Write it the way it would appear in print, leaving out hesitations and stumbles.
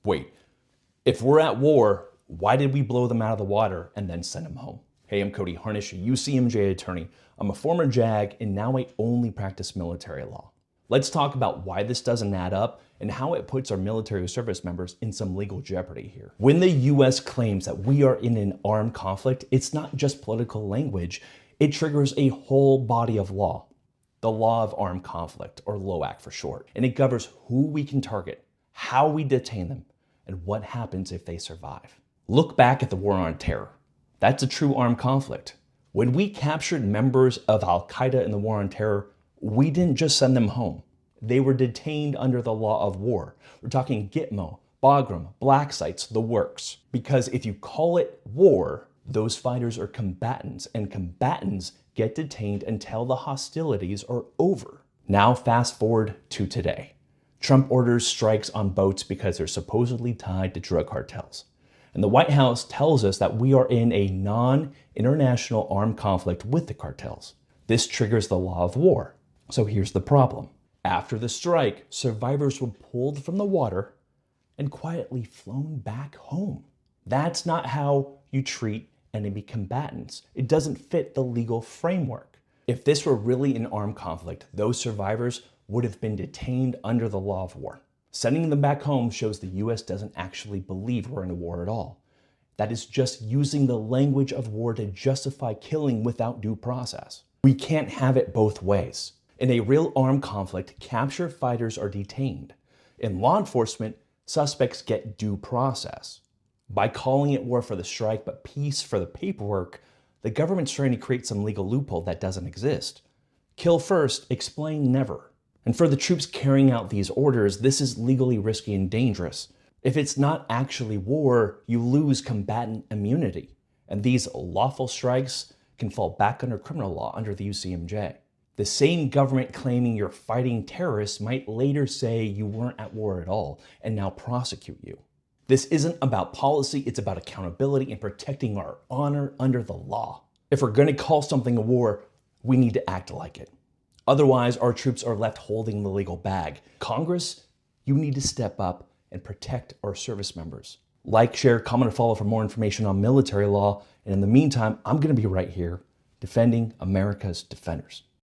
Wait, if we're at war, why did we blow them out of the water and then send them home? Hey, I'm Cody Harnish, a UCMJ attorney. I'm a former JAG and now I only practice military law. Let's talk about why this doesn't add up and how it puts our military service members in some legal jeopardy here. When the US claims that we are in an armed conflict, it's not just political language, it triggers a whole body of law. The Law of Armed Conflict, or LOAC for short, and it governs who we can target, how we detain them, and what happens if they survive. Look back at the War on Terror. That's a true armed conflict. When we captured members of Al-Qaeda in the War on Terror, we didn't just send them home. They were detained under the law of war. We're talking Gitmo, Bagram, black sites, the works. Because if you call it war, those fighters are combatants, and combatants get detained until the hostilities are over. Now fast forward to today. Trump orders strikes on boats because they're supposedly tied to drug cartels. And the White House tells us that we are in a non-international armed conflict with the cartels. This triggers the law of war. So here's the problem. After the strike, survivors were pulled from the water and quietly flown back home. That's not how you treat enemy combatants. It doesn't fit the legal framework. If this were really an armed conflict, those survivors would have been detained under the law of war. Sending them back home shows the US doesn't actually believe we're in a war at all. That is just using the language of war to justify killing without due process. We can't have it both ways. In a real armed conflict, captured fighters are detained. In law enforcement, suspects get due process. By calling it war for the strike but peace for the paperwork, the government's trying to create some legal loophole that doesn't exist. Kill first, explain never. And for the troops carrying out these orders, this is legally risky and dangerous. If it's not actually war, you lose combatant immunity. And these lawful strikes can fall back under criminal law under the UCMJ. The same government claiming you're fighting terrorists might later say you weren't at war at all and now prosecute you. This isn't about policy, it's about accountability and protecting our honor under the law. If we're gonna call something a war, we need to act like it. Otherwise, our troops are left holding the legal bag. Congress, you need to step up and protect our service members. Like, share, comment, or follow for more information on military law. And in the meantime, I'm gonna be right here defending America's defenders.